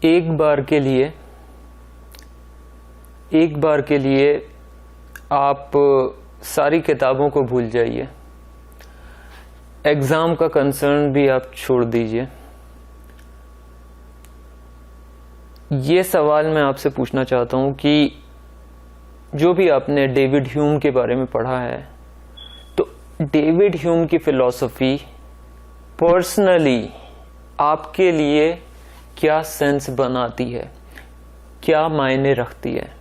एक बार के लिए आप सारी किताबों को भूल जाइए, एग्जाम का कंसर्न भी आप छोड़ दीजिए। ये सवाल मैं आपसे पूछना चाहता हूं कि जो भी आपने डेविड ह्यूम के बारे में पढ़ा है, तो डेविड ह्यूम की फिलॉसफी पर्सनली आपके लिए क्या सेंस बनाती है, क्या मायने रखती है?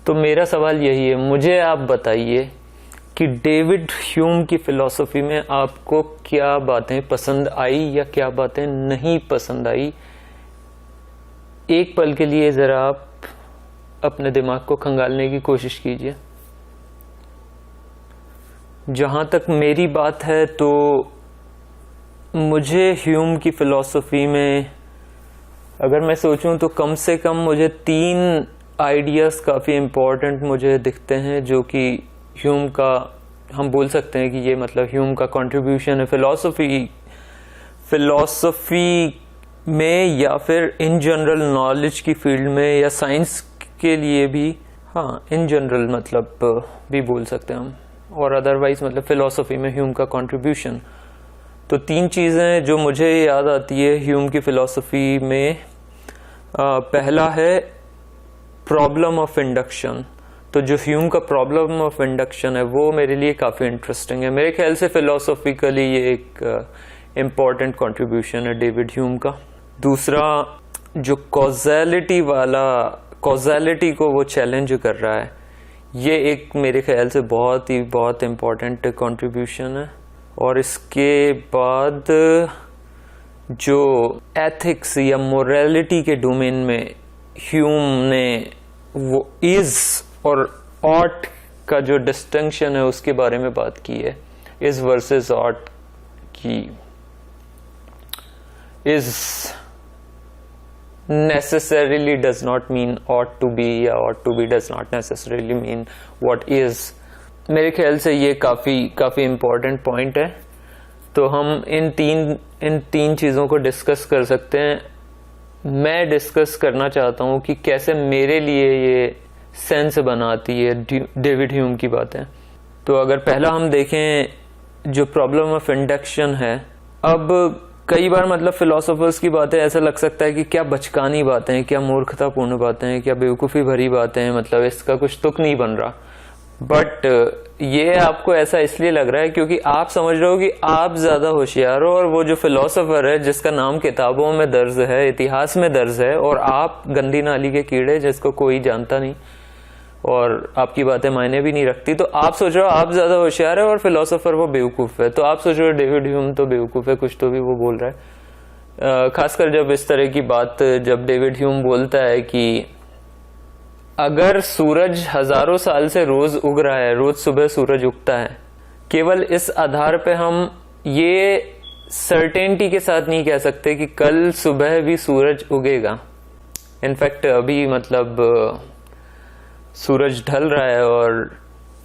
तो मेरा सवाल यही है, मुझे आप बताइए कि डेविड ह्यूम की फिलॉसफी में आपको क्या बातें पसंद आई या क्या बातें नहीं पसंद आई। एक पल के लिए जरा आप अपने दिमाग को खंगालने की कोशिश कीजिए। जहां तक मेरी बात है तो मुझे ह्यूम की फिलॉसफी में अगर मैं सोचूं तो कम से कम मुझे 3 आइडियाज काफी इम्पोर्टेंट मुझे दिखते हैं, जो कि ह्यूम का, हम बोल सकते हैं कि ये मतलब ह्यूम का कंट्रीब्यूशन है फिलॉसफी में या फिर इन जनरल नॉलेज की फील्ड में या साइंस के लिए भी। हाँ, इन जनरल मतलब भी बोल सकते हैं हम, और अदरवाइज मतलब फिलॉसफी में ह्यूम का कंट्रीब्यूशन। तो 3 चीजें जो मुझे याद आती है ह्यूम की फिलॉसफी में। पहला है प्रॉब्लम ऑफ इंडक्शन। तो जो ह्यूम का प्रॉब्लम ऑफ इंडक्शन है वो मेरे लिए काफी इंटरेस्टिंग है। मेरे ख्याल से फिलोसॉफिकली ये एक इम्पॉर्टेंट कंट्रीब्यूशन है डेविड ह्यूम का। दूसरा, जो कॉजेलिटी को वो चैलेंज कर रहा है, ये एक मेरे ख्याल से बहुत इम्पॉर्टेंट कंट्रीब्यूशन है। और इसके बाद जो एथिक्स या मोरालिटी के डोमेन में ह्यूम ने वो इज और ऑट का जो डिस्टिंक्शन है उसके बारे में बात की है। इज वर्सेस ऑट की। Is necessarily does not mean ought to be या ought to be does not necessarily mean what is। मेरे ख्याल से ये काफी इम्पोर्टेंट पॉइंट है। तो हम इन तीन चीजों को डिस्कस कर सकते हैं। मैं डिस्कस करना चाहता हूं कि कैसे मेरे लिए ये सेंस बनाती है डेविड ह्यूम की बातें। तो अगर पहला हम देखें जो प्रॉब्लम ऑफ इंडक्शन है, अब कई बार मतलब फिलोसोफर्स की बातें ऐसा लग सकता है कि क्या बचकानी बातें हैं, क्या मूर्खतापूर्ण बातें हैं, क्या बेवकूफ़ी भरी बातें हैं, मतलब इसका कुछ तुक नहीं बन रहा। बट ये आपको ऐसा इसलिए लग रहा है क्योंकि आप समझ रहे हो कि आप ज्यादा होशियार हो और वो जो फिलोसोफर है जिसका नाम किताबों में दर्ज है, इतिहास में दर्ज है, और आप गंदी नाली के कीड़े जिसको कोई जानता नहीं और आपकी बातें मायने भी नहीं रखती। तो आप सोच रहे हो आप ज्यादा होशियार है और फिलोसोफर वो बेवकूफ है। तो आप सोच रहे हो डेविड ह्यूम तो बेवकूफ है, कुछ तो भी वो बोल रहा है। खासकर जब इस तरह की बात, जब डेविड ह्यूम बोलता है कि अगर सूरज हजारों साल से रोज उग रहा है, रोज सुबह सूरज उगता है, केवल इस आधार पे हम ये सर्टेनिटी के साथ नहीं कह सकते कि कल सुबह भी सूरज उगेगा। इनफैक्ट अभी मतलब सूरज ढल रहा है और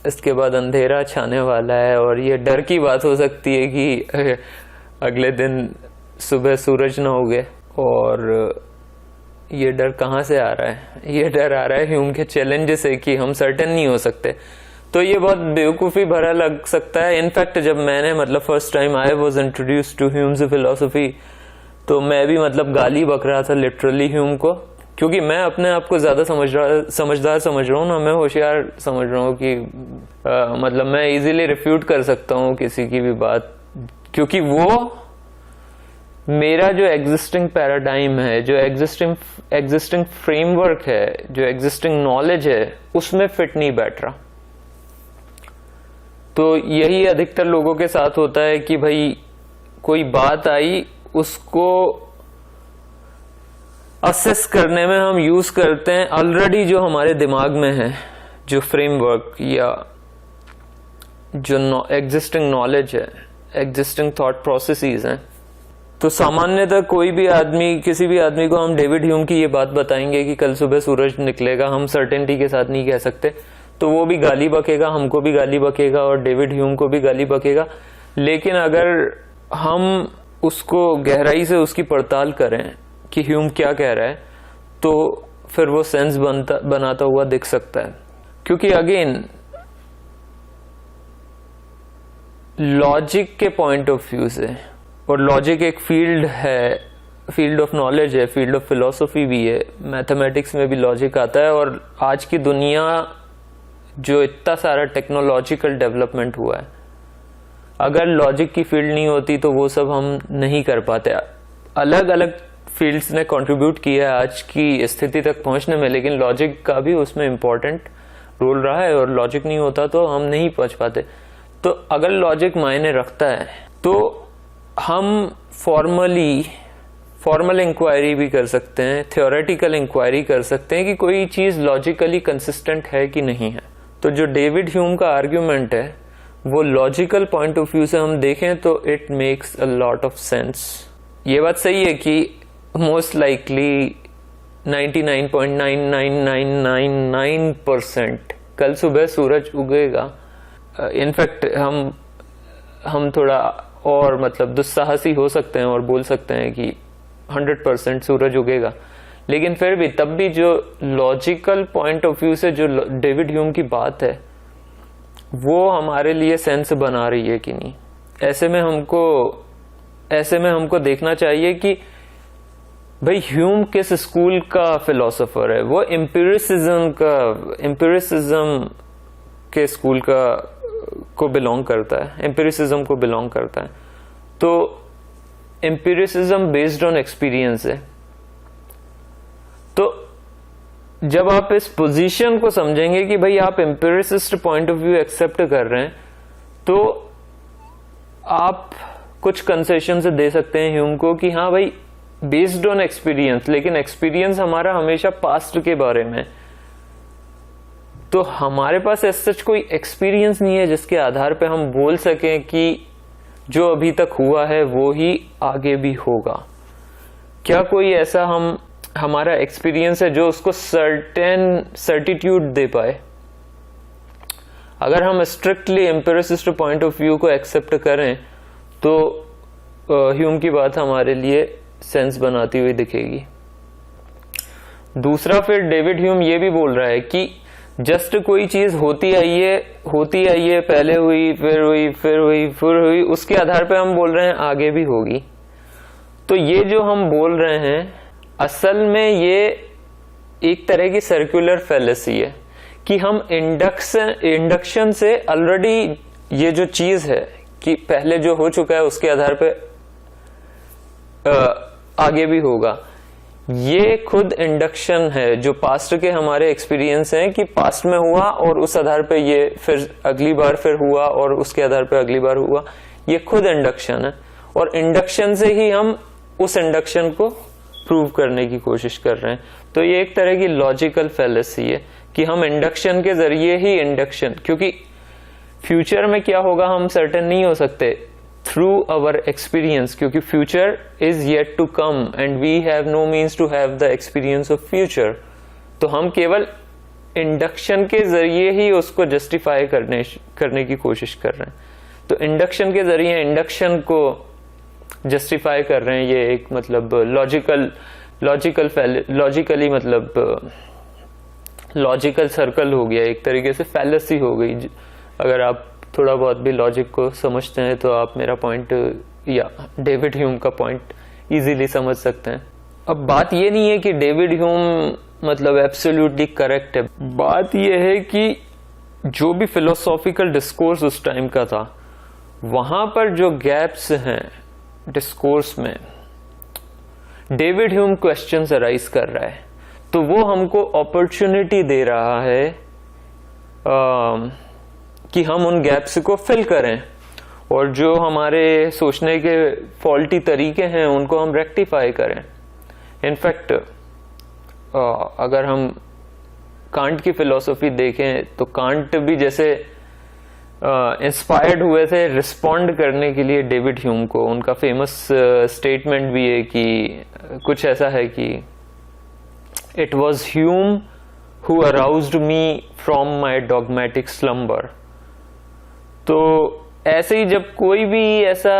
इसके बाद अंधेरा छाने वाला है, और ये डर की बात हो सकती है कि अगले दिन सुबह सूरज ना उगे। और ये डर कहाँ से आ रहा है? ये डर आ रहा है ह्यूम के चैलेंज से कि हम सर्टेन नहीं हो सकते। तो ये बहुत बेवकूफ़ी भरा लग सकता है। इनफैक्ट जब मैंने मतलब first time I was introduced to Hume's philosophy, तो मैं भी मतलब गाली बक रहा था लिटरली ह्यूम को, क्योंकि मैं अपने आप को ज्यादा समझदार समझ रहा हूँ ना, मैं होशियार समझ रहा हूँ कि मतलब मैं इजीली रिफ्यूट कर सकता हूँ किसी की भी बात, क्योंकि वो मेरा जो एग्जिस्टिंग पैराडाइम है, जो एग्जिस्टिंग फ्रेमवर्क है, जो एग्जिस्टिंग नॉलेज है, उसमें फिट नहीं बैठ रहा। तो यही अधिकतर लोगों के साथ होता है कि भाई कोई बात आई, उसको असेस करने में हम यूज करते हैं ऑलरेडी जो हमारे दिमाग में है, जो फ्रेमवर्क या जो एग्जिस्टिंग नॉलेज है, एग्जिस्टिंग थॉट प्रोसेसेस हैं। तो सामान्यतः कोई भी आदमी, किसी भी आदमी को हम डेविड ह्यूम की ये बात बताएंगे कि कल सुबह सूरज निकलेगा, हम सर्टेनिटी के साथ नहीं कह सकते, तो वो भी गाली बकेगा, हमको भी गाली बकेगा और डेविड ह्यूम को भी गाली बकेगा। लेकिन अगर हम उसको गहराई से उसकी पड़ताल करें कि ह्यूम क्या कह रहा है, तो फिर वो सेंस बनाता हुआ दिख सकता है। क्योंकि अगेन लॉजिक के पॉइंट ऑफ व्यू से, और लॉजिक एक फील्ड है, फील्ड ऑफ नॉलेज है, फील्ड ऑफ फिलोसफी भी है, मैथमेटिक्स में भी लॉजिक आता है। और आज की दुनिया जो इतना सारा टेक्नोलॉजिकल डेवलपमेंट हुआ है, अगर लॉजिक की फील्ड नहीं होती तो वो सब हम नहीं कर पाते। अलग अलग फील्ड्स ने कंट्रीब्यूट किया है आज की स्थिति तक पहुंचने में, लेकिन लॉजिक का भी उसमें इम्पोर्टेंट रोल रहा है, और लॉजिक नहीं होता तो हम नहीं पहुंच पाते। तो अगर लॉजिक मायने रखता है तो हम फॉर्मल इंक्वायरी भी कर सकते हैं, थ्योरेटिकल इंक्वायरी कर सकते हैं कि कोई चीज लॉजिकली कंसिस्टेंट है कि नहीं है। तो जो डेविड ह्यूम का आर्ग्यूमेंट है वो लॉजिकल पॉइंट ऑफ व्यू से हम देखें तो it makes a lot of sense. ये बात सही है कि मोस्ट लाइकली 99.9999% कल सुबह सूरज उगेगा। इनफैक्ट हम थोड़ा और मतलब दुस्साहसी हो सकते हैं और बोल सकते हैं कि 100% सूरज उगेगा, लेकिन फिर भी तब भी जो लॉजिकल पॉइंट ऑफ व्यू से जो डेविड ह्यूम की बात है वो हमारे लिए सेंस बना रही है कि नहीं। ऐसे में हमको देखना चाहिए कि भाई ह्यूम किस स्कूल का फिलोसोफर है। वो एम्पिरिसिज्म के स्कूल को बिलोंग करता है, एम्पिरिसिज्म को बिलोंग करता है। तो एम्पिरिसिज्म बेस्ड ऑन एक्सपीरियंस है। तो जब आप इस पोजीशन को समझेंगे कि भाई आप एम्पिरिसिस्ट पॉइंट ऑफ व्यू एक्सेप्ट कर रहे हैं, तो आप कुछ कंसेशन से दे सकते हैं ह्यूम को कि हाँ भाई बेस्ड ऑन एक्सपीरियंस, लेकिन एक्सपीरियंस हमारा हमेशा पास्ट के बारे में। तो हमारे पास ऐसा कोई एक्सपीरियंस नहीं है जिसके आधार पे हम बोल सकें कि जो अभी तक हुआ है वो ही आगे भी होगा। क्या कोई ऐसा हमारा एक्सपीरियंस है जो उसको सर्टिट्यूड दे पाए? अगर हम स्ट्रिक्टली एम्पिरिसिस्ट पॉइंट ऑफ व्यू को एक्सेप्ट करें तो ह्यूम की बात हमारे लिए सेंस बनाती हुई दिखेगी। दूसरा, फिर डेविड ह्यूम ये भी बोल रहा है कि जस्ट कोई चीज होती आई है, पहले हुई, फिर हुई, फिर हुई, फिर हुई, उसके आधार पे हम बोल रहे हैं आगे भी होगी। तो ये जो हम बोल रहे हैं असल में ये एक तरह की सर्कुलर फैलेसी है कि हम इंडक्शन से ऑलरेडी ये जो चीज है कि पहले जो हो चुका है उसके आधार पे आगे भी होगा, ये खुद इंडक्शन है। जो पास्ट के हमारे एक्सपीरियंस हैं कि पास्ट में हुआ और उस आधार पे ये फिर अगली बार फिर हुआ और उसके आधार पे अगली बार हुआ, ये खुद इंडक्शन है। और इंडक्शन से ही हम उस इंडक्शन को प्रूव करने की कोशिश कर रहे हैं। तो ये एक तरह की लॉजिकल फैलेसी है कि हम इंडक्शन के जरिए ही इंडक्शन, क्योंकि फ्यूचर में क्या होगा हम सर्टेन नहीं हो सकते थ्रू अवर एक्सपीरियंस, क्योंकि future is yet to come and we have no means to have the experience of future. तो हम केवल इंडक्शन के जरिए ही उसको जस्टिफाई करने की कोशिश कर रहे हैं। तो इंडक्शन के जरिए इंडक्शन को जस्टिफाई कर रहे हैं। ये एक मतलब लॉजिकली मतलब लॉजिकल सर्कल हो गया, एक तरीके से फैलेसी हो गई। अगर आप थोड़ा बहुत भी लॉजिक को समझते हैं तो आप मेरा पॉइंट या डेविड ह्यूम का पॉइंट इजीली समझ सकते हैं। अब बात ये नहीं है कि डेविड ह्यूम मतलब एब्सोल्युटली करेक्ट है। बात ये है कि जो भी फिलोसॉफिकल डिस्कोर्स उस टाइम का था, वहां पर जो गैप्स हैं डिस्कोर्स में, डेविड ह्यूम क्वेश्चंस अराइज कर रहा है। तो वो हमको अपॉर्चुनिटी दे रहा है कि हम उन गैप्स को फिल करें और जो हमारे सोचने के फॉल्टी तरीके हैं उनको हम रेक्टिफाई करें। इनफैक्ट अगर हम कांट की फिलॉसफी देखें तो कांट भी जैसे इंस्पायर्ड हुए थे रिस्पॉन्ड करने के लिए डेविड ह्यूम को। उनका फेमस स्टेटमेंट भी है कि कुछ ऐसा है कि it was Hume who aroused me from my dogmatic slumber. तो ऐसे ही जब कोई भी ऐसा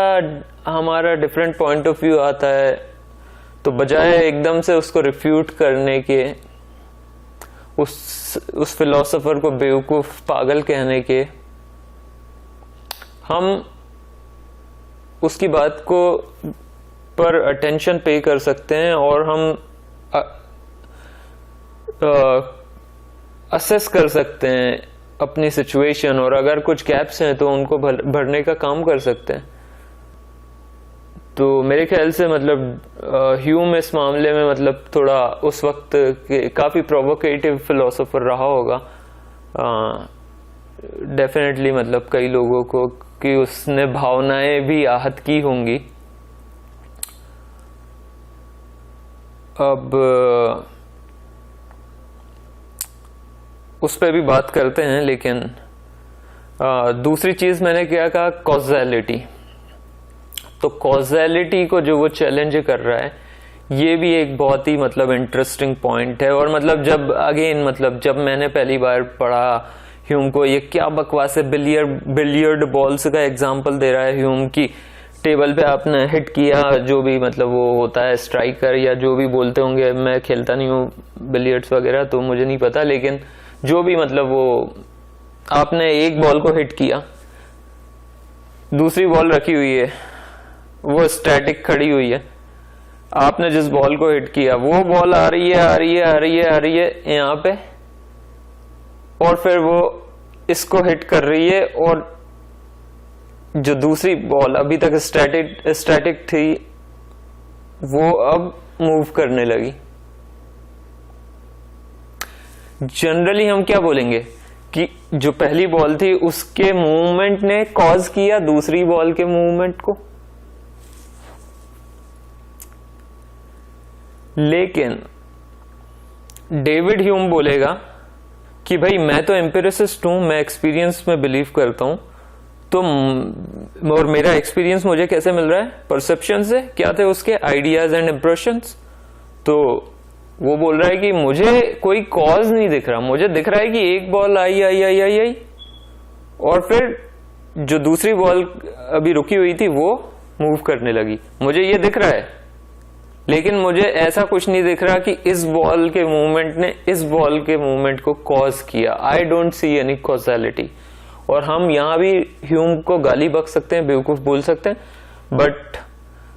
हमारा डिफरेंट पॉइंट ऑफ व्यू आता है तो बजाय एकदम से उसको रिफ्यूट करने के, उस फिलोसोफर को बेवकूफ पागल कहने के, हम उसकी बात को पर अटेंशन पे कर सकते हैं और हम असेस कर सकते हैं अपनी सिचुएशन, और अगर कुछ गैप्स हैं तो उनको भरने का काम कर सकते हैं। तो मेरे ख्याल से मतलब ह्यूम इस मामले में मतलब थोड़ा उस वक्त काफी प्रोवोकेटिव फिलोसोफर रहा होगा डेफिनेटली, मतलब कई लोगों को कि उसने भावनाएं भी आहत की होंगी। अब उस पर भी बात करते हैं, लेकिन दूसरी चीज मैंने क्या कहा, कॉजेलिटी। तो कॉजेलिटी को जो वो चैलेंज कर रहा है, ये भी एक बहुत ही मतलब इंटरेस्टिंग पॉइंट है। और मतलब जब अगेन मतलब जब मैंने पहली बार पढ़ा ह्यूम को, ये क्या बकवास है, बिलियर्ड बॉल्स का एग्जांपल दे रहा है ह्यूम की, टेबल पे आपने हिट किया, जो भी मतलब वो होता है स्ट्राइकर या जो भी बोलते होंगे, मैं खेलता नहीं हूँ बिलियर्ड्स वगैरह तो मुझे नहीं पता, लेकिन जो भी मतलब वो आपने एक बॉल को हिट किया, दूसरी बॉल रखी हुई है, वो स्टैटिक खड़ी हुई है, आपने जिस बॉल को हिट किया वो बॉल आ रही है यहाँ पे, और फिर वो इसको हिट कर रही है, और जो दूसरी बॉल अभी तक स्टैटिक थी वो अब मूव करने लगी। जनरली हम क्या बोलेंगे कि जो पहली बॉल थी उसके मूवमेंट ने कॉज किया दूसरी बॉल के मूवमेंट को, लेकिन डेविड ह्यूम बोलेगा कि भाई मैं तो एम्पिरिसिस्ट हूं, मैं एक्सपीरियंस में बिलीव करता हूं, तो और मेरा एक्सपीरियंस मुझे कैसे मिल रहा है, परसेप्शन से। क्या थे उसके आइडियाज एंड इंप्रेशंस। तो वो बोल रहा है कि मुझे कोई कॉज नहीं दिख रहा, मुझे दिख रहा है कि एक बॉल आई और फिर जो दूसरी बॉल अभी रुकी हुई थी वो मूव करने लगी, मुझे ये दिख रहा है, लेकिन मुझे ऐसा कुछ नहीं दिख रहा कि इस बॉल के मूवमेंट ने इस बॉल के मूवमेंट को कॉज किया। I don't see any causality. और हम यहां भी ह्यूम को गाली बक सकते हैं, बेवकूफ बोल सकते हैं, बट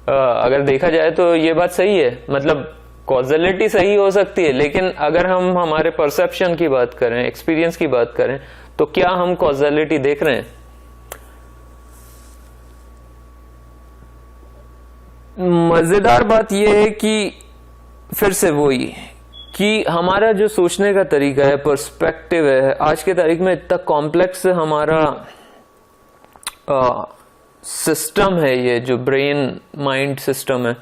अगर देखा जाए तो ये बात सही है, मतलब कॉजेलिटी सही हो सकती है, लेकिन अगर हम हमारे परसेप्शन की बात करें, एक्सपीरियंस की बात करें, तो क्या हम कॉजेलिटी देख रहे हैं। मजेदार बात यह है कि फिर से वही कि हमारा जो सोचने का तरीका है, पर्सपेक्टिव है, आज के तारीख में इतना कॉम्प्लेक्स हमारा सिस्टम है, ये जो ब्रेन माइंड सिस्टम है,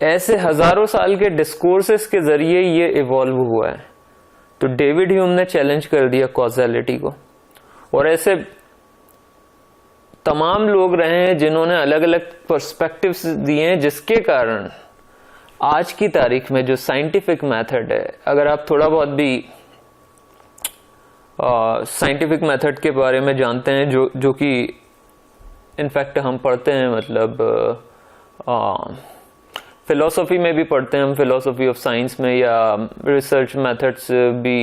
ऐसे हजारों साल के डिस्कोर्सेस के जरिए ये इवॉल्व हुआ है। तो डेविड ह्यूम ने चैलेंज कर दिया कॉजेलिटी को, और ऐसे तमाम लोग रहे हैं जिन्होंने अलग अलग पर्सपेक्टिव्स दिए हैं, जिसके कारण आज की तारीख में जो साइंटिफिक मेथड है, अगर आप थोड़ा बहुत भी साइंटिफिक मेथड के बारे में जानते हैं, जो कि इनफैक्ट हम पढ़ते हैं, मतलब फिलोसॉफी में भी पढ़ते हैं हम, फिलोसॉफी ऑफ साइंस में, या रिसर्च मेथड्स भी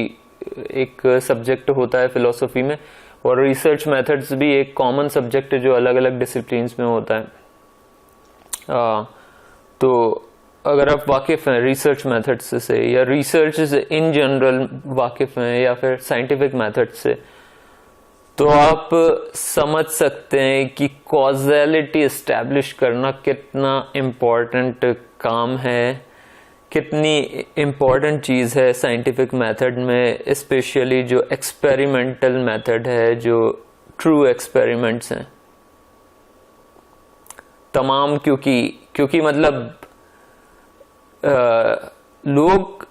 एक सब्जेक्ट होता है फिलोसॉफी में, और रिसर्च मेथड्स भी एक कॉमन सब्जेक्ट है जो अलग अलग डिसिप्लिन्स में होता है। तो अगर आप वाकिफ हैं रिसर्च मेथड्स से, या रिसर्च से इन जनरल वाकिफ हैं, या फिर साइंटिफिक मेथड से, तो आप समझ सकते हैं कि कॉजेलिटी एस्टैब्लिश करना कितना इम्पोर्टेंट काम है, कितनी इम्पोर्टेंट चीज है साइंटिफिक मेथड में, स्पेशली जो एक्सपेरिमेंटल मेथड है, जो ट्रू एक्सपेरिमेंट्स हैं तमाम, क्योंकि मतलब लोग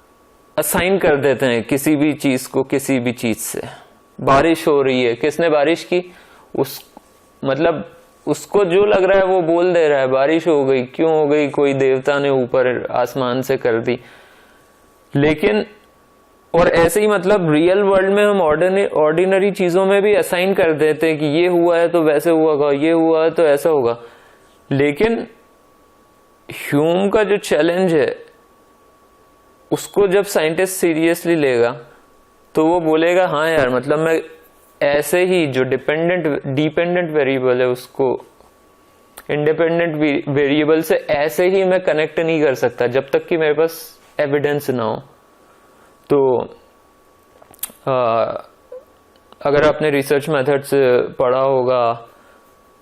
असाइन कर देते हैं किसी भी चीज को किसी भी चीज से। बारिश हो रही है, किसने बारिश की, मतलब उसको जो लग रहा है वो बोल दे रहा है बारिश हो गई, क्यों हो गई, कोई देवता ने ऊपर आसमान से कर दी। लेकिन और ऐसे ही मतलब रियल वर्ल्ड में हम ऑर्डिनरी चीजों में भी असाइन कर देते हैं कि ये हुआ है तो वैसे हुआ, ये हुआ है तो ऐसा होगा। लेकिन ह्यूम का जो चैलेंज है उसको जब साइंटिस्ट सीरियसली लेगा तो वो बोलेगा हाँ यार, मतलब मैं ऐसे ही जो डिपेंडेंट वेरिएबल है उसको इंडिपेंडेंट वेरिएबल से ऐसे ही मैं कनेक्ट नहीं कर सकता जब तक कि मेरे पास एविडेंस ना हो। तो अगर आपने रिसर्च मेथड्स पढ़ा होगा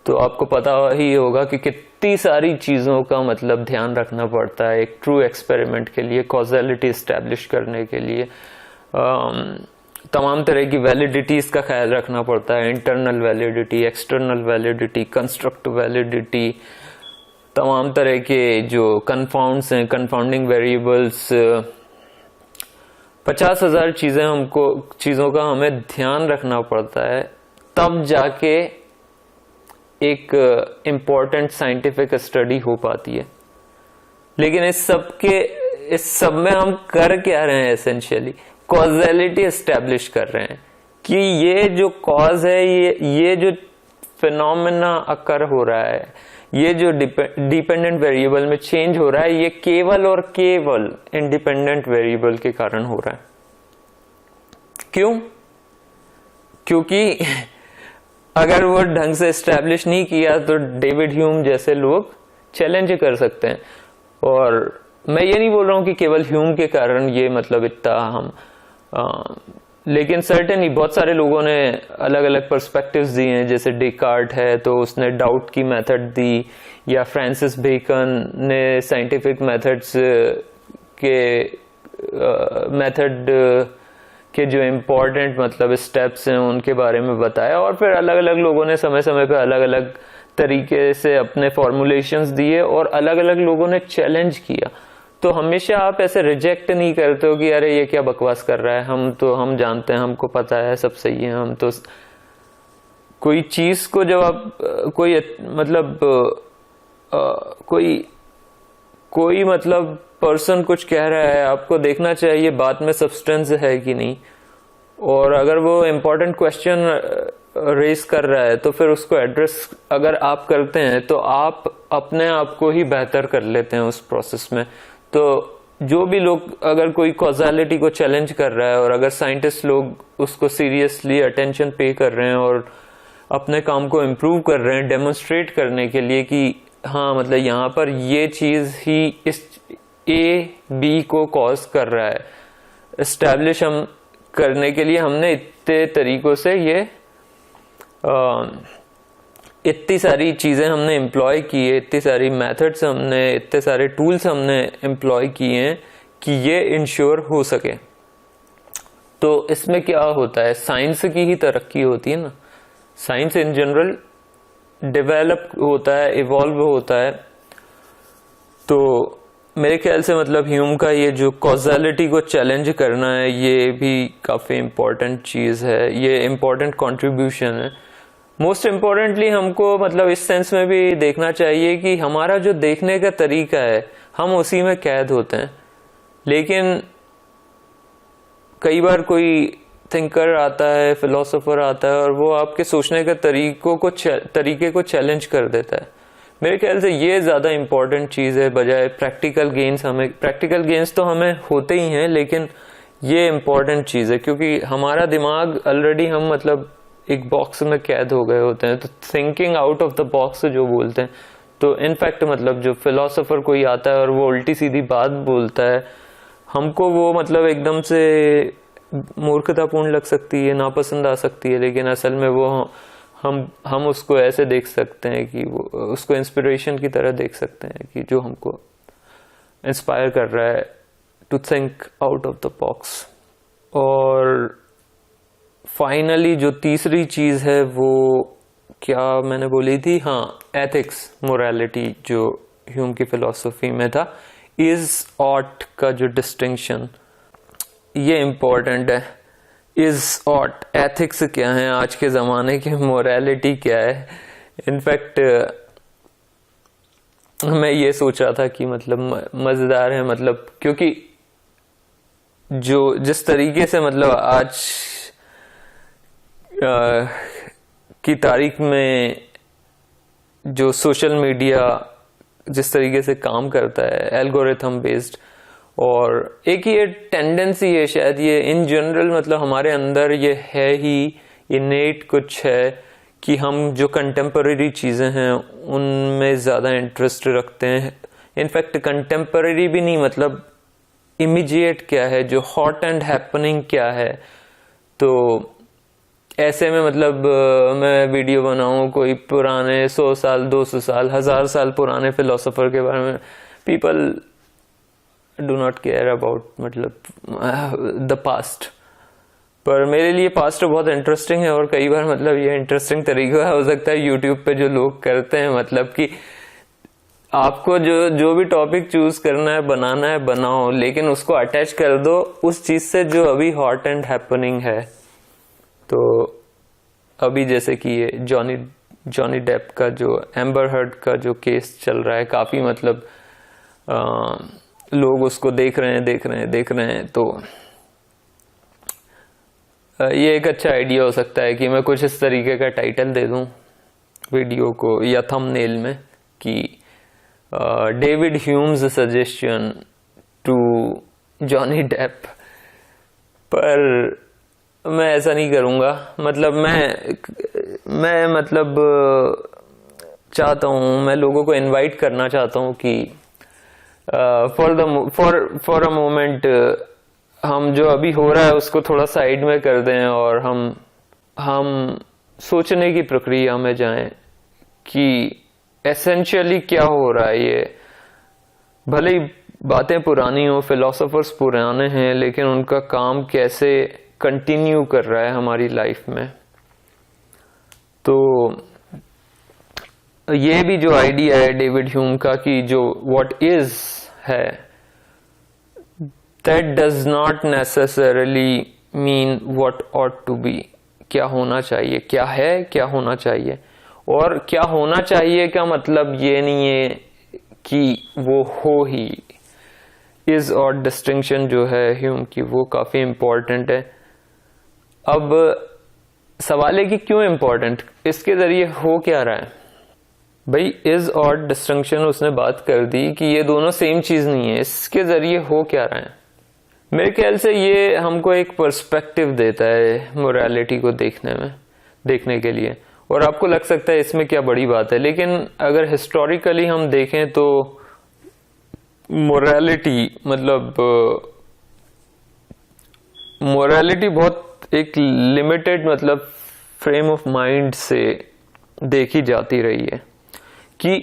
तो आपको पता ही होगा कि कितनी सारी चीजों का मतलब ध्यान रखना पड़ता है एक ट्रू एक्सपेरिमेंट के लिए, कॉजेलिटी एस्टेब्लिश करने के लिए। तमाम तरह की वैलिडिटीज का ख्याल रखना पड़ता है, internal validity, external validity, construct validity, तमाम तरह के जो कंफाउंड्स हैं, कंफाउंडिंग वेरिएबल्स, 50,000 चीजों का हमें ध्यान रखना पड़ता है, तब जाके एक इम्पोर्टेंट साइंटिफिक स्टडी हो पाती है। लेकिन इस सब में हम कर क्या रहे हैं? एसेंशियली कॉजेलिटी एस्टेब्लिश कर रहे हैं कि ये जो कॉज है, ये जो फिनोमेना अकर हो रहा है, ये जो डिपेंडेंट वेरिएबल में चेंज हो रहा है, ये केवल और केवल इंडिपेंडेंट वेरिएबल के कारण हो रहा है। क्यों? क्योंकि अगर वो ढंग से एस्टेब्लिश नहीं किया तो डेविड ह्यूम जैसे लोग चैलेंज कर सकते हैं। और मैं ये नहीं बोल रहा हूं कि केवल ह्यूम के कारण ये मतलब इतना हम लेकिन सर्टेनली बहुत सारे लोगों ने अलग अलग पर्सपेक्टिव्स दिए हैं। जैसे डेकार्ट है तो उसने डाउट की मेथड दी, या फ्रांसिस बेकन ने साइंटिफिक मेथड्स के जो इम्पोर्टेंट मतलब स्टेप्स हैं उनके बारे में बताया। और फिर अलग अलग लोगों ने समय समय पे अलग अलग तरीके से अपने फॉर्मुलेशंस दिए और अलग अलग लोगों ने चैलेंज किया। तो हमेशा आप ऐसे रिजेक्ट नहीं करते हो कि अरे ये क्या बकवास कर रहा है, हम जानते हैं, हमको पता है, सब सही है। हम तो कोई चीज को जब आप कोई मतलब कोई मतलब पर्सन कुछ कह रहा है, आपको देखना चाहिए बात में सब्सटेंस है कि नहीं। और अगर वो इम्पोर्टेंट क्वेश्चन रेस कर रहा है तो फिर उसको एड्रेस अगर आप करते हैं तो आप अपने आप को ही बेहतर कर लेते हैं उस प्रोसेस में। तो जो भी लोग, अगर कोई कॉजालिटी को चैलेंज कर रहा है और अगर साइंटिस्ट लोग उसको सीरियसली अटेंशन पे कर रहे हैं और अपने काम को इम्प्रूव कर रहे हैं डेमोन्स्ट्रेट करने के लिए कि हाँ मतलब यहाँ पर ये चीज ही इस ए बी को कॉज कर रहा है, एस्टैब्लिश हम करने के लिए हमने इतने तरीकों से ये इतनी सारी चीजें हमने एम्प्लॉय की है, इतनी सारी मेथड्स हमने, इतने सारे टूल्स हमने एम्प्लॉय किए हैं कि ये इंश्योर हो सके। तो इसमें क्या होता है, साइंस की ही तरक्की होती है ना। साइंस इन जनरल डेवलप होता है, इवॉल्व होता है। तो मेरे ख्याल से मतलब ह्यूम का ये जो कॉजालिटी को चैलेंज करना है, ये भी काफी इम्पोर्टेंट चीज है, ये इम्पोर्टेंट कंट्रीब्यूशन है। मोस्ट इम्पोर्टेंटली हमको मतलब इस सेंस में भी देखना चाहिए कि हमारा जो देखने का तरीका है हम उसी में कैद होते हैं। लेकिन कई बार कोई थिंकर आता है, फिलोसोफर आता है और वो आपके सोचने के तरीके को चैलेंज कर देता है। मेरे ख्याल से ये ज्यादा इम्पोर्टेंट चीज है बजाय प्रैक्टिकल गेन्स। प्रैक्टिकल गेन्स तो हमें होते ही हैं, लेकिन ये इम्पोर्टेंट चीज है क्योंकि हमारा दिमाग ऑलरेडी हम मतलब एक बॉक्स में कैद हो गए होते हैं। तो thinking out of the box जो बोलते हैं, तो इनफैक्ट मतलब जो फिलोसोफर कोई आता है और वो उल्टी सीधी बात बोलता है, हमको वो मतलब एकदम से मूर्खतापूर्ण लग सकती है, नापसंद आ सकती है, लेकिन असल में वो हम उसको ऐसे देख सकते हैं कि वो उसको इंस्पिरेशन की तरह देख सकते हैं कि जो हमको इंस्पायर कर रहा है to think out of the box. और फाइनली जो तीसरी चीज है वो क्या मैंने बोली थी, हाँ एथिक्स, मोरालिटी, जो ह्यूम की फिलॉसफी में था, इज ऑट का जो डिस्टिंक्शन, ये इम्पोर्टेंट है। इज ऑट, एथिक्स क्या है आज के जमाने की, मोरालिटी क्या है। इनफैक्ट मैं ये सोच रहा था कि मतलब मजेदार है, मतलब क्योंकि जो जिस तरीके से मतलब आज की तारीख में जो सोशल मीडिया जिस तरीके से काम करता है, एल्गोरिथम बेस्ड, और एक ये टेंडेंसी है शायद, ये इन जनरल मतलब हमारे अंदर ये है ही, इनेट कुछ है कि हम जो कंटेम्पररी चीज़ें हैं उनमें ज़्यादा इंटरेस्ट रखते हैं। इनफैक्ट कंटेम्पररी भी नहीं, मतलब इमीडिएट क्या है, जो हॉट एंड हैपनिंग क्या है। तो ऐसे में मतलब मैं वीडियो बनाऊं कोई पुराने 100 साल 200 साल 1000 साल पुराने फिलोसोफर के बारे में, people do not care about मतलब द पास्ट। पर मेरे लिए पास्ट बहुत इंटरेस्टिंग है, और कई बार मतलब ये इंटरेस्टिंग तरीका हो सकता है यूट्यूब पे जो लोग करते हैं, मतलब कि आपको जो भी टॉपिक चूज करना है, बनाना है, बनाओ, लेकिन उसको अटैच कर दो उस चीज से जो अभी हॉट एंड हैपनिंग है। तो अभी जैसे कि ये जॉनी डेप का जो एम्बर हर्ड का जो केस चल रहा है, काफी मतलब लोग उसको देख रहे हैं। तो ये एक अच्छा आइडिया हो सकता है कि मैं कुछ इस तरीके का टाइटल दे दूं वीडियो को या थंबनेल में कि David Hume's suggestion to Johnny Depp. पर मैं ऐसा नहीं करूंगा, मतलब मैं मतलब चाहता हूं, मैं लोगों को इनवाइट करना चाहता हूं कि फॉर अ मोमेंट हम जो अभी हो रहा है उसको थोड़ा साइड में कर दें और हम सोचने की प्रक्रिया में जाएं कि एसेंशियली क्या हो रहा है। ये भले ही बातें पुरानी हो, फिलोसोफर्स पुराने हैं, लेकिन उनका काम कैसे कंटिन्यू कर रहा है हमारी लाइफ में। तो ये भी जो आइडिया है डेविड ह्यूम का कि जो व्हाट इज है, that does not necessarily mean what ought to be. क्या होना चाहिए, क्या है, क्या होना चाहिए। और क्या होना चाहिए का मतलब ये नहीं है कि वो हो ही। इज और डिस्टिंक्शन जो है ह्यूम की, वो काफी इंपॉर्टेंट है। अब सवाल है कि क्यों इंपॉर्टेंट, इसके जरिए हो क्या रहा है। भाई इज और डिस्टिंक्शन उसने बात कर दी कि ये दोनों सेम चीज नहीं है, इसके जरिए हो क्या रहा है। मेरे ख्याल से ये हमको एक पर्सपेक्टिव देता है मोरालिटी को देखने के लिए। और आपको लग सकता है इसमें क्या बड़ी बात है, लेकिन अगर हिस्टोरिकली हम देखें तो मोरालिटी मतलब मोरालिटी बहुत एक लिमिटेड मतलब फ्रेम ऑफ माइंड से देखी जाती रही है कि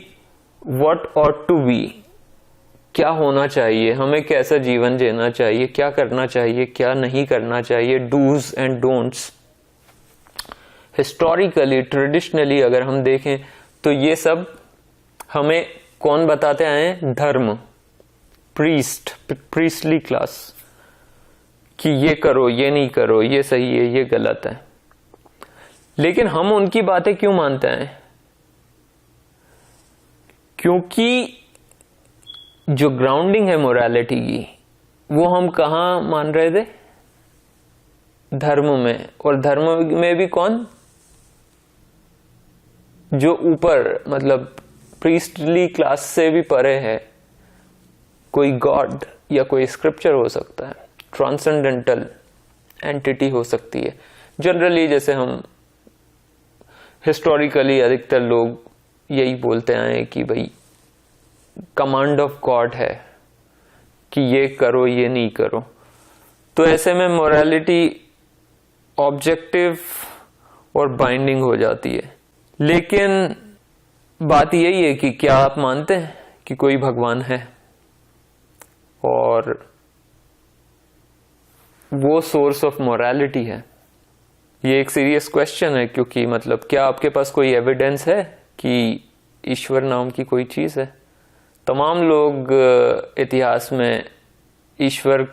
व्हाट ऑट टू बी, क्या होना चाहिए, हमें कैसा जीवन जीना चाहिए, क्या करना चाहिए, क्या नहीं करना चाहिए, dos and don'ts. Historically traditionally अगर हम देखें तो ये सब हमें कौन बताते आए हैं, धर्म, प्रीस्टली क्लास, कि ये करो, ये नहीं करो, ये सही है, ये गलत है। लेकिन हम उनकी बातें क्यों मानते हैं, क्योंकि जो ग्राउंडिंग है मोरालिटी की वो हम कहां मान रहे थे, धर्म में। और धर्म में भी कौन, जो ऊपर मतलब प्रीस्टली क्लास से भी परे है, कोई गॉड या कोई स्क्रिप्चर हो सकता है, ट्रांसेंडेंटल एंटिटी हो सकती है। जनरली जैसे हम हिस्टोरिकली अधिकतर लोग यही बोलते आए कि भाई कमांड ऑफ गॉड है कि ये करो, ये नहीं करो। तो ऐसे में मोरालिटी ऑब्जेक्टिव और बाइंडिंग हो जाती है। लेकिन बात यही है कि क्या आप मानते हैं कि कोई भगवान है और वो सोर्स ऑफ मोरालिटी है। ये एक सीरियस क्वेश्चन है, क्योंकि मतलब क्या आपके पास कोई एविडेंस है कि ईश्वर नाम की कोई चीज है? तमाम लोग इतिहास में ईश्वर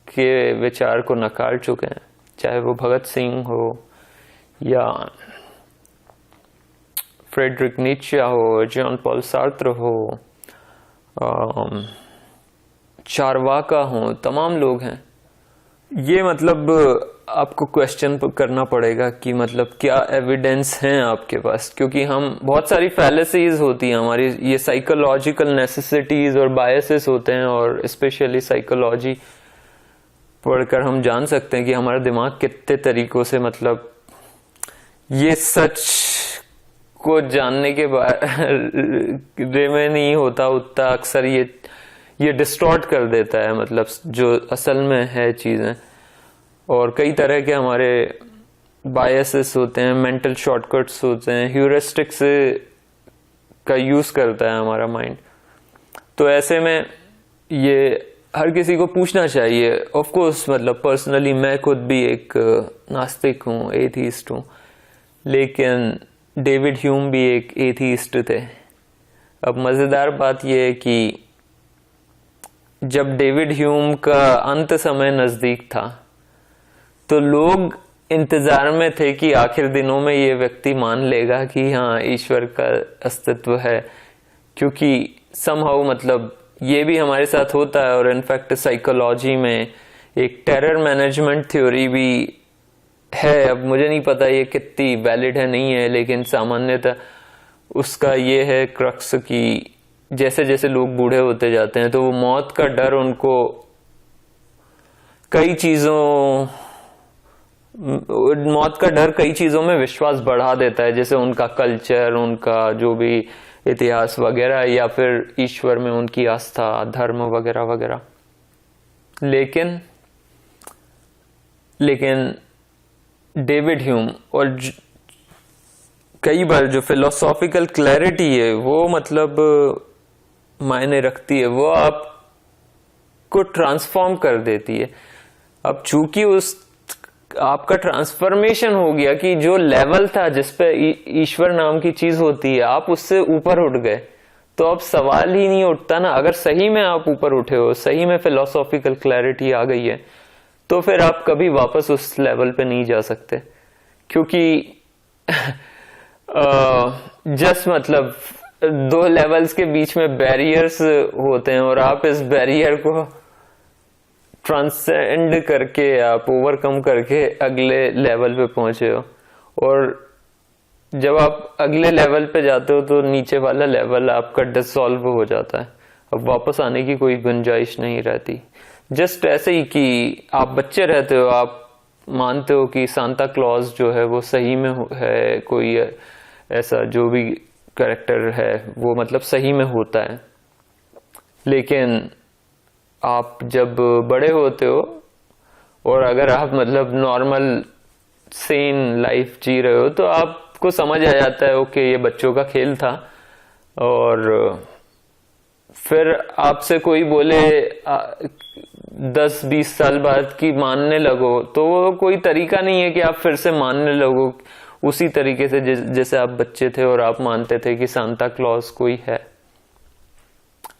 के विचार को नकार चुके हैं, चाहे वो भगत सिंह हो या फ्रेडरिक नीत्शे हो, जॉन पॉल सार्त्र हो, चारवाका हो, तमाम लोग हैं। ये मतलब आपको क्वेश्चन करना पड़ेगा कि मतलब क्या एविडेंस हैं आपके पास, क्योंकि हम बहुत सारी फैलेसीज होती हैं हमारी, ये साइकोलॉजिकल नेसेसिटीज और बायसेस होते हैं, और स्पेशली साइकोलॉजी पढ़कर हम जान सकते हैं कि हमारा दिमाग कितने तरीकों से मतलब ये सच को जानने के बारे में नहीं होता उतना अक्सर ये डिस्टॉर्ट कर देता है मतलब जो असल में है चीजें। और कई तरह के हमारे बायसेस होते हैं, मेंटल शॉर्टकट्स होते हैं, ह्यूरिस्टिक्स का यूज करता है हमारा माइंड। तो ऐसे में ये हर किसी को पूछना चाहिए। ऑफ कोर्स मतलब पर्सनली मैं खुद भी एक नास्तिक हूँ, एथीस्ट हूँ, लेकिन डेविड ह्यूम भी एक एथीस्ट थे। अब मजेदार बात यह है कि जब डेविड ह्यूम का अंत समय नजदीक था तो लोग इंतजार में थे कि आखिर दिनों में ये व्यक्ति मान लेगा कि हाँ ईश्वर का अस्तित्व है, क्योंकि समहाउ मतलब ये भी हमारे साथ होता है। और इनफैक्ट साइकोलॉजी में एक टेरर मैनेजमेंट थ्योरी भी है, अब मुझे नहीं पता ये कितनी वैलिड है नहीं है, लेकिन सामान्यतः उसका ये है क्रक्स कि जैसे जैसे लोग बूढ़े होते जाते हैं तो वो मौत का डर उनको कई चीजों में विश्वास बढ़ा देता है, जैसे उनका कल्चर, उनका जो भी इतिहास वगैरह, या फिर ईश्वर में उनकी आस्था, धर्म वगैरह वगैरह। लेकिन डेविड ह्यूम और कई बार जो फिलोसॉफिकल क्लैरिटी है वो मतलब मायने रखती है, वो आपको ट्रांसफॉर्म कर देती है। अब चूंकि आपका ट्रांसफॉर्मेशन हो गया कि जो लेवल था जिसपे ईश्वर नाम की चीज होती है आप उससे ऊपर उठ गए, तो अब सवाल ही नहीं उठता ना। अगर सही में आप ऊपर उठे हो, सही में फिलोसॉफिकल क्लैरिटी आ गई है, तो फिर आप कभी वापस उस लेवल पे नहीं जा सकते, क्योंकि जस्ट मतलब दो लेवल्स के बीच में बैरियर्स होते हैं और आप इस बैरियर को ट्रांसेंड करके, आप ओवरकम करके अगले लेवल पे पहुंचे हो। और जब आप अगले लेवल पे जाते हो तो नीचे वाला लेवल आपका डिसॉल्व हो जाता है, अब वापस आने की कोई गुंजाइश नहीं रहती। जस्ट ऐसे ही कि आप बच्चे रहते हो, आप मानते हो कि सांता क्लॉज जो है वो सही में है, कोई ऐसा जो भी कैरेक्टर है वो मतलब सही में होता है। लेकिन आप जब बड़े होते हो और अगर आप मतलब नॉर्मल सेन लाइफ जी रहे हो तो आपको समझ आ जाता है ओके ये बच्चों का खेल था। और फिर आपसे कोई बोले 10-20 साल बाद की मानने लगो, तो वो कोई तरीका नहीं है कि आप फिर से मानने लगो उसी तरीके से जैसे आप बच्चे थे और आप मानते थे कि सांता क्लॉज कोई है।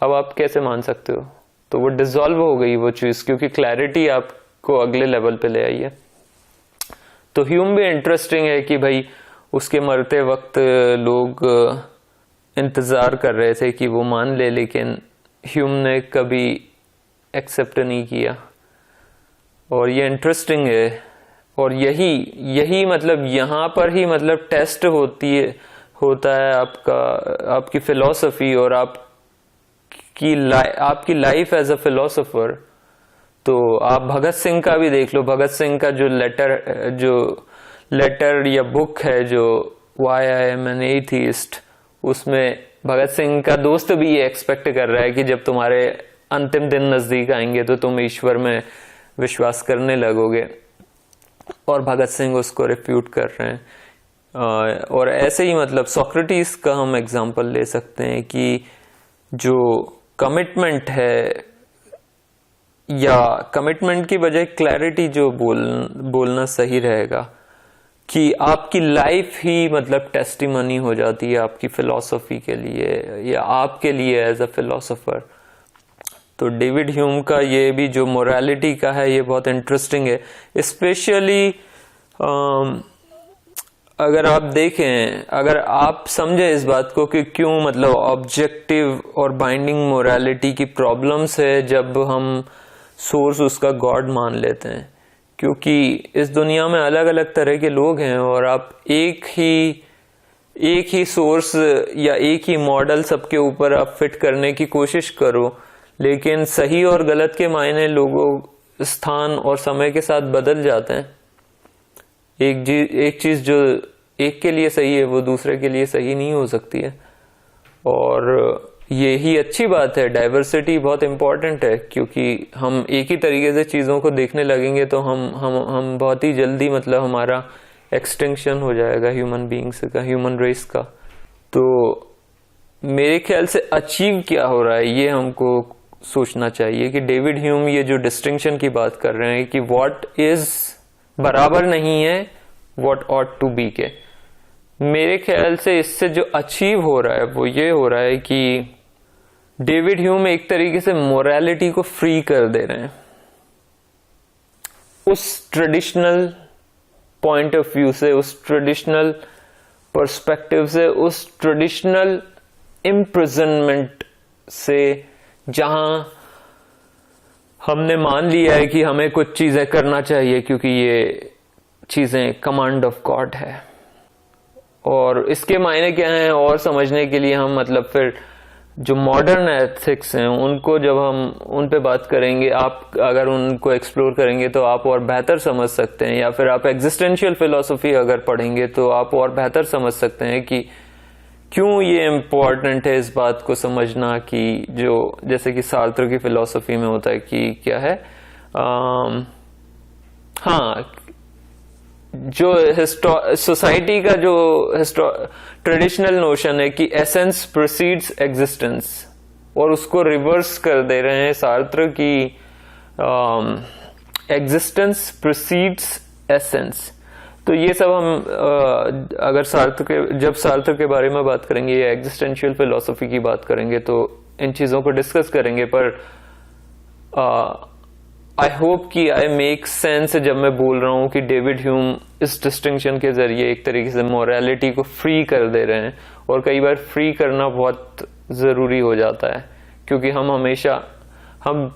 अब आप कैसे मान सकते हो? तो वो डिसॉल्व हो गई वो चीज, क्योंकि क्लैरिटी आपको अगले लेवल पे ले आई है। तो ह्यूम भी इंटरेस्टिंग है कि भाई उसके मरते वक्त लोग इंतजार कर रहे थे कि वो मान ले, लेकिन ह्यूम ने कभी एक्सेप्ट नहीं किया। और ये इंटरेस्टिंग है, और यही मतलब यहाँ पर ही मतलब टेस्ट होता है आपकी फिलॉसफी और आपकी लाइफ एज अ फिलोसोफर। तो आप भगत सिंह का भी देख लो, भगत सिंह का जो लेटर या बुक है जो why I am N atheist, उसमें भगत सिंह का दोस्त भी ये एक्सपेक्ट कर रहा है कि जब तुम्हारे अंतिम दिन नजदीक आएंगे तो तुम ईश्वर में विश्वास करने लगोगे, और भगत सिंह उसको रिफ्यूट कर रहे हैं। और ऐसे ही मतलब सोक्रेटिस का हम एग्जांपल ले सकते हैं कि जो कमिटमेंट है, या कमिटमेंट की बजाय क्लैरिटी जो बोलना सही रहेगा, कि आपकी लाइफ ही मतलब टेस्टिमनी हो जाती है आपकी फिलॉसफी के लिए या आपके लिए एज अ फिलोसोफर। तो डेविड ह्यूम का ये भी जो मोरालिटी का है ये बहुत इंटरेस्टिंग है। स्पेशली अगर आप देखें, अगर आप समझे इस बात को कि क्यों मतलब ऑब्जेक्टिव और बाइंडिंग मोरालिटी की प्रॉब्लम्स है जब हम सोर्स उसका गॉड मान लेते हैं। क्योंकि इस दुनिया में अलग अलग तरह के लोग हैं और आप एक ही सोर्स या एक ही मॉडल सबके ऊपर आप फिट करने की कोशिश करो, लेकिन सही और गलत के मायने लोगों, स्थान और समय के साथ बदल जाते हैं। एक चीज जो एक के लिए सही है वो दूसरे के लिए सही नहीं हो सकती है, और यही अच्छी बात है। डाइवर्सिटी बहुत इम्पोर्टेंट है, क्योंकि हम एक ही तरीके से चीज़ों को देखने लगेंगे तो हम बहुत ही जल्दी मतलब हमारा एक्सटिंक्शन हो जाएगा ह्यूमन बीइंग्स का, ह्यूमन रेस का। तो मेरे ख्याल से अचीव क्या हो रहा है ये हमको सोचना चाहिए कि डेविड ह्यूम ये जो डिस्टिंक्शन की बात कर रहे हैं कि व्हाट इज बराबर नहीं है व्हाट ऑट टू बी के, मेरे ख्याल से इससे जो अचीव हो रहा है वो ये हो रहा है कि डेविड ह्यूम एक तरीके से मोरालिटी को फ्री कर दे रहे हैं उस ट्रेडिशनल पॉइंट ऑफ व्यू से, उस ट्रेडिशनल पर्सपेक्टिव से, उस ट्रेडिशनल इम्प्रिजनमेंट से, जहां हमने मान लिया है कि हमें कुछ चीजें करना चाहिए क्योंकि ये चीजें कमांड ऑफ गॉड है। और इसके मायने क्या हैं और समझने के लिए हम मतलब फिर जो मॉडर्न एथिक्स हैं उनको जब हम उन पे बात करेंगे, आप अगर उनको एक्सप्लोर करेंगे तो आप और बेहतर समझ सकते हैं, या फिर आप एग्जिस्टेंशियल फिलॉसफी अगर पढ़ेंगे तो आप और बेहतर समझ सकते हैं कि क्यों ये इम्पोर्टेंट है इस बात को समझना कि जो जैसे कि सार्त्र की फिलॉसफी में होता है कि क्या है जो सोसाइटी का जो ट्रेडिशनल नोशन है कि एसेंस प्रोसीड्स एग्जिस्टेंस, और उसको रिवर्स कर दे रहे हैं सार्त्र की एग्जिस्टेंस प्रोसीड्स एसेंस। तो ये सब हम अगर जब सार्त्र के बारे में बात करेंगे या एग्जिस्टेंशियल फिलॉसफी की बात करेंगे तो इन चीजों को डिस्कस करेंगे, पर आई होप कि आई मेक सेंस जब मैं बोल रहा हूं कि डेविड ह्यूम इस डिस्टिंक्शन के जरिए एक तरीके से मोरालिटी को फ्री कर दे रहे हैं, और कई बार फ्री करना बहुत जरूरी हो जाता है क्योंकि हम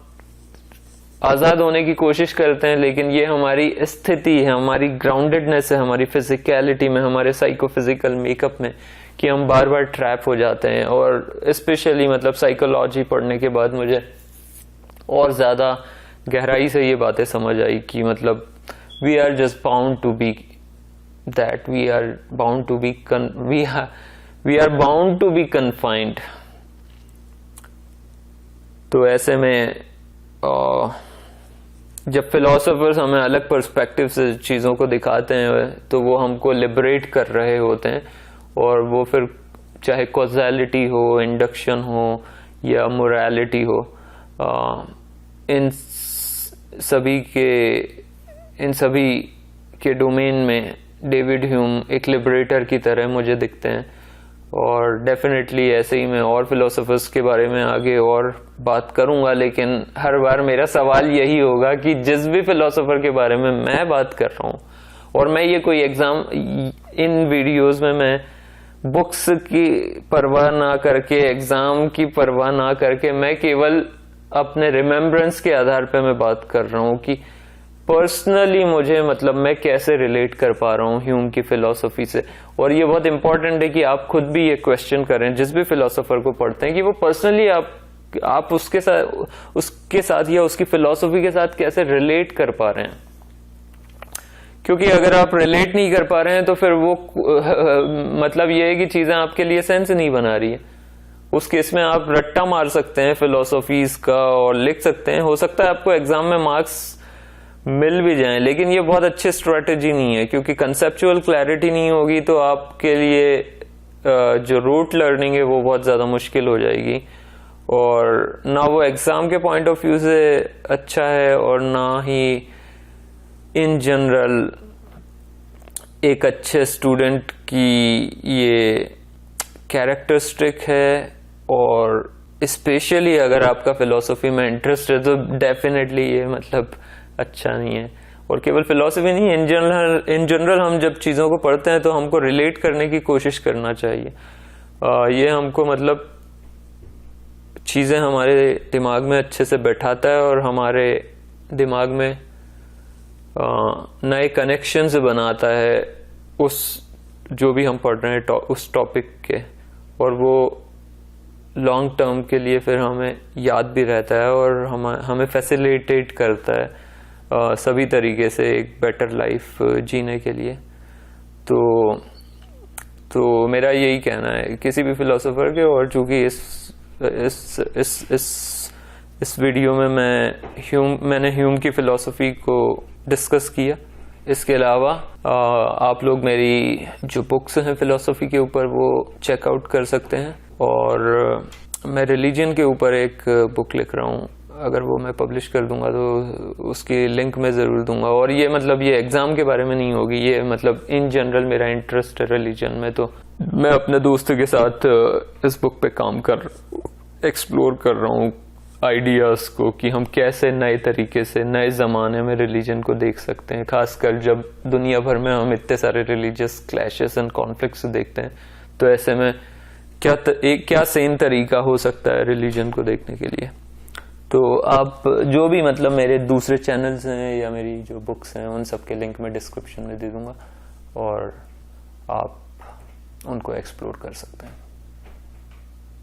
आजाद होने की कोशिश करते हैं, लेकिन ये हमारी स्थिति है, हमारी ग्राउंडेडनेस है, हमारी फिजिकलिटी में, हमारे साइकोफिजिकल मेकअप में कि हम बार बार ट्रैप हो जाते हैं। और स्पेशली मतलब साइकोलॉजी पढ़ने के बाद मुझे और ज्यादा गहराई से ये बातें समझ आई कि मतलब we are just bound to be that, we are bound to be confined. तो ऐसे में जब फिलोसोफर्स हमें अलग पर्सपेक्टिव से चीजों को दिखाते हैं तो वो हमको लिबरेट कर रहे होते हैं, और वो फिर चाहे कॉज़ैलिटी हो, इंडक्शन हो या मोरालिटी हो, इन सभी के डोमेन में डेविड ह्यूम एक लिबरेटर की तरह मुझे दिखते हैं। और डेफिनेटली ऐसे ही मैं और फिलोसोफर्स के बारे में आगे और बात करूंगा, लेकिन हर बार मेरा सवाल यही होगा कि जिस भी फिलोसोफर के बारे में मैं बात कर रहा हूं, और मैं ये कोई एग्जाम इन वीडियोस में मैं बुक्स की परवाह ना करके, एग्जाम की परवाह ना करके, मैं केवल अपने रिमेम्बरेंस के आधार पे मैं बात कर रहा हूं कि पर्सनली मुझे मतलब मैं कैसे रिलेट कर पा रहा हूं ह्यूम की फिलॉसफी से। और ये बहुत इंपॉर्टेंट है कि आप खुद भी ये क्वेश्चन करें जिस भी फिलोसोफर को पढ़ते हैं कि वो पर्सनली आप उसके साथ या उसकी फिलॉसफी के साथ कैसे रिलेट कर पा रहे हैं। क्योंकि अगर आप रिलेट नहीं कर पा रहे हैं तो फिर वो मतलब ये है कि चीजें आपके लिए सेंस नहीं बना रही है। उस केस में आप रट्टा मार सकते हैं फिलोसफीज का और लिख सकते हैं, हो सकता है आपको एग्जाम में मार्क्स मिल भी जाएं, लेकिन ये बहुत अच्छी स्ट्रेटेजी नहीं है क्योंकि कंसेप्चुअल क्लैरिटी नहीं होगी तो आपके लिए जो रूट लर्निंग है वो बहुत ज्यादा मुश्किल हो जाएगी, और ना वो एग्जाम के पॉइंट ऑफ व्यू से अच्छा है और ना ही इन जनरल एक अच्छे स्टूडेंट की ये कैरेक्टरिस्टिक है। और स्पेशली अगर आपका फिलोसफी में इंटरेस्ट है तो डेफिनेटली ये मतलब अच्छा नहीं है। और केवल फिलोसफी नहीं, इन जनरल हम जब चीज़ों को पढ़ते हैं तो हमको रिलेट करने की कोशिश करना चाहिए। ये हमको मतलब चीज़ें हमारे दिमाग में अच्छे से बैठाता है और हमारे दिमाग में नए कनेक्शंस बनाता है उस जो भी हम पढ़ रहे हैं उस टॉपिक के, और वो लॉन्ग टर्म के लिए फिर हमें याद भी रहता है और हमें फैसिलिटेट करता है सभी तरीके से एक बेटर लाइफ जीने के लिए। तो मेरा यही कहना है किसी भी फिलोसोफर के, और चूंकि इस वीडियो में मैंने ह्यूम की फिलोसफी को डिस्कस किया। इसके अलावा आप लोग मेरी जो बुक्स हैं फिलोसफी के ऊपर वो चेकआउट कर सकते हैं, और मैं रिलीजन के ऊपर एक बुक लिख रहा हूँ, अगर वो मैं पब्लिश कर दूंगा तो उसकी लिंक मैं ज़रूर दूंगा। और ये मतलब ये एग्ज़ाम के बारे में नहीं होगी, ये मतलब इन जनरल मेरा इंटरेस्ट है रिलीजन में, तो मैं अपने दोस्त के साथ इस बुक पे काम एक्सप्लोर कर रहा हूँ आइडियाज़ को कि हम कैसे नए तरीके से नए ज़माने में रिलीजन को देख सकते हैं, खासकर जब दुनिया भर में हम इतने सारे रिलीजियस क्लैशेस एंड कॉन्फ्लिक्ट्स देखते हैं। तो ऐसे में क्या सेम तरीका हो सकता है रिलीजन को देखने के लिए। तो आप जो भी मतलब मेरे दूसरे चैनल्स हैं या मेरी जो बुक्स हैं उन सब के लिंक मैं डिस्क्रिप्शन में दे दूंगा, और आप उनको एक्सप्लोर कर सकते हैं।